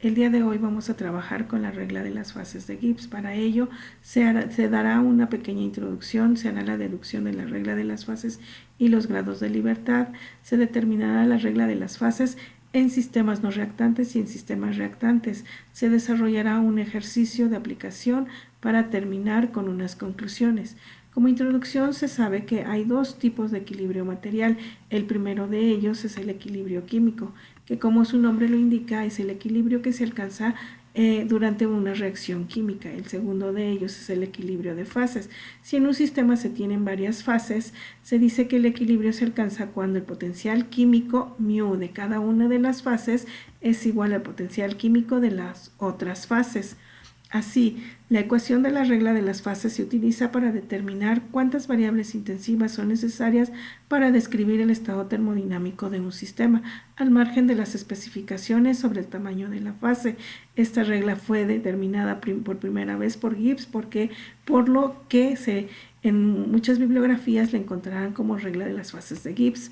El día de hoy vamos a trabajar con la regla de las fases de Gibbs. Para ello se dará una pequeña introducción, se hará la deducción de la regla de las fases y los grados de libertad, se determinará la regla de las fases en sistemas no reactantes y en sistemas reactantes. Se desarrollará un ejercicio de aplicación para terminar con unas conclusiones. Como introducción se sabe que hay dos tipos de equilibrio material. El primero de ellos es el equilibrio químico, que como su nombre lo indica es el equilibrio que se alcanza durante una reacción química. El segundo de ellos es el equilibrio de fases. Si en un sistema se tienen varias fases, se dice que el equilibrio se alcanza cuando el potencial químico μ de cada una de las fases es igual al potencial químico de las otras fases. Así, la ecuación de la regla de las fases se utiliza para determinar cuántas variables intensivas son necesarias para describir el estado termodinámico de un sistema, al margen de las especificaciones sobre el tamaño de la fase. Esta regla fue determinada por primera vez por Gibbs, por lo que en muchas bibliografías la encontrarán como regla de las fases de Gibbs.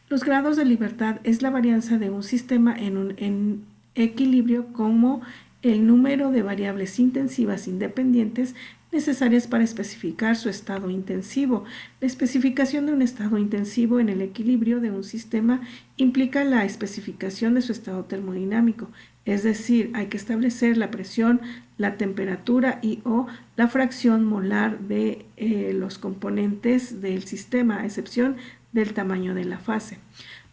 Los grados de libertad es la varianza de un sistema en equilibrio como el número de variables intensivas independientes necesarias para especificar su estado intensivo. La especificación de un estado intensivo en el equilibrio de un sistema implica la especificación de su estado termodinámico, es decir, hay que establecer la presión, la temperatura o la fracción molar de los componentes del sistema, a excepción del tamaño de la fase.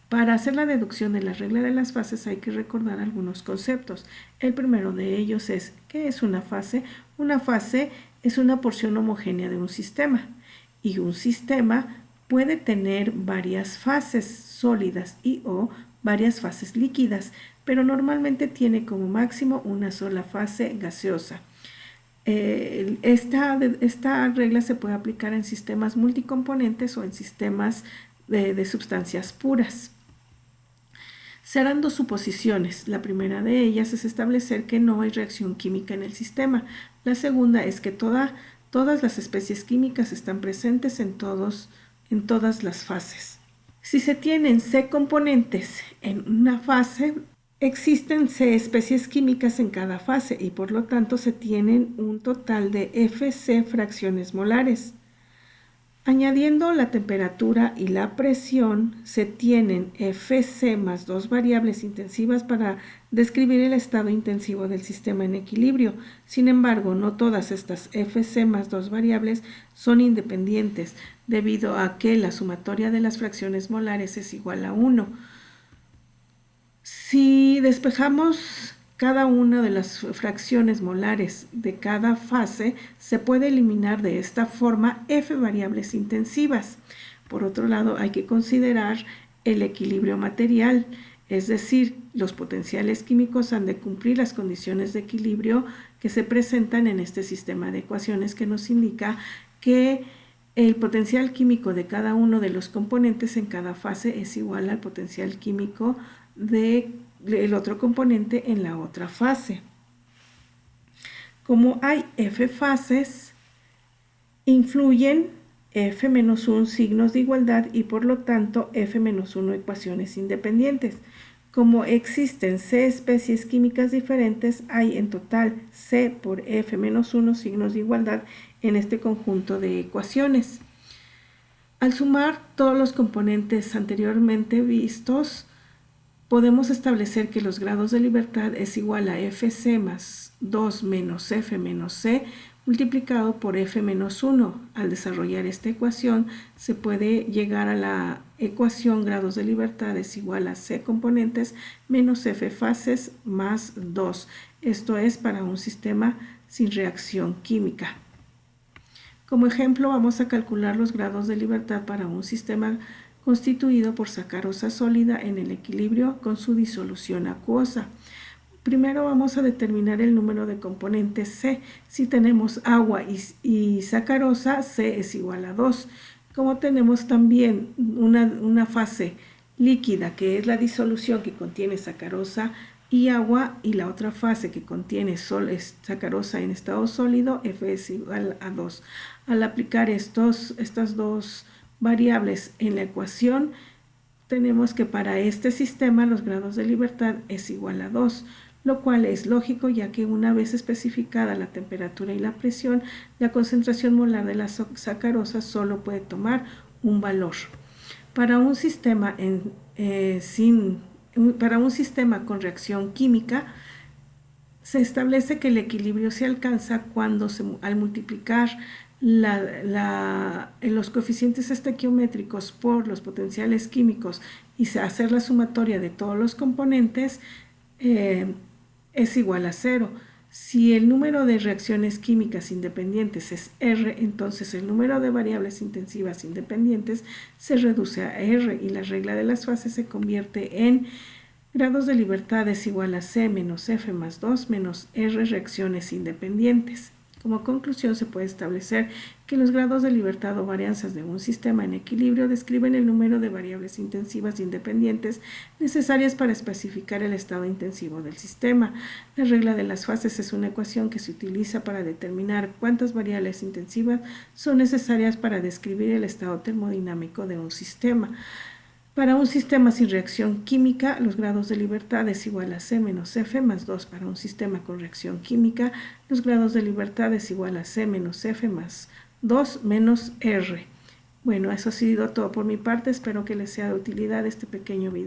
Para hacer la deducción de la regla de las fases hay que recordar algunos conceptos. El primero de ellos es, ¿qué es una fase? Una fase es una porción homogénea de un sistema, y un sistema puede tener varias fases sólidas o varias fases líquidas, pero normalmente tiene como máximo una sola fase gaseosa. Esta regla se puede aplicar en sistemas multicomponentes o en sistemas de sustancias puras. Serán dos suposiciones. La primera de ellas es establecer que no hay reacción química en el sistema. La segunda es que todas las especies químicas están presentes en todas las fases. Si se tienen C componentes en una fase, existen C especies químicas en cada fase y por lo tanto se tienen un total de Fc fracciones molares. Añadiendo la temperatura y la presión, se tienen Fc más dos variables intensivas para describir el estado intensivo del sistema en equilibrio. Sin embargo, no todas estas Fc más dos variables son independientes, debido a que la sumatoria de las fracciones molares es igual a 1. Si despejamos cada una de las fracciones molares de cada fase, se puede eliminar de esta forma F variables intensivas. Por otro lado, hay que considerar el equilibrio material, es decir, los potenciales químicos han de cumplir las condiciones de equilibrio que se presentan en este sistema de ecuaciones que nos indica que el potencial químico de cada uno de los componentes en cada fase es igual al potencial químico del otro componente en la otra fase. Como hay F fases, influyen F-1 signos de igualdad y por lo tanto F-1 ecuaciones independientes. Como existen C especies químicas diferentes, hay en total C por F-1 signos de igualdad en este conjunto de ecuaciones. Al sumar todos los componentes anteriormente vistos, podemos establecer que los grados de libertad es igual a Fc más 2 menos F menos C multiplicado por F menos 1. Al desarrollar esta ecuación se puede llegar a la ecuación grados de libertad es igual a C componentes menos F fases más 2. Esto es para un sistema sin reacción química. Como ejemplo, vamos a calcular los grados de libertad para un sistema constituido por sacarosa sólida en el equilibrio con su disolución acuosa. Primero vamos a determinar el número de componentes C. Si tenemos agua y sacarosa, C es igual a 2. Como tenemos también una fase líquida, que es la disolución que contiene sacarosa y agua, y la otra fase que contiene sacarosa en estado sólido, F es igual a 2. Al aplicar estas dos variables en la ecuación, tenemos que para este sistema los grados de libertad es igual a 2. lo cual es lógico ya que una vez especificada la temperatura y la presión, la concentración molar de la sacarosa solo puede tomar un valor. Para un sistema, para un sistema con reacción química, se establece que el equilibrio se alcanza cuando al multiplicar los coeficientes estequiométricos por los potenciales químicos y hacer la sumatoria de todos los componentes es igual a 0. Si el número de reacciones químicas independientes es R, entonces el número de variables intensivas independientes se reduce a R y la regla de las fases se convierte en grados de libertad es igual a C menos F más 2 menos R reacciones independientes. Como conclusión, se puede establecer que los grados de libertad o varianzas de un sistema en equilibrio describen el número de variables intensivas independientes necesarias para especificar el estado intensivo del sistema. La regla de las fases es una ecuación que se utiliza para determinar cuántas variables intensivas son necesarias para describir el estado termodinámico de un sistema. Para un sistema sin reacción química, los grados de libertad es igual a C menos F más 2. Para un sistema con reacción química, los grados de libertad es igual a C menos F más 2 menos R. Bueno, eso ha sido todo por mi parte. Espero que les sea de utilidad este pequeño video.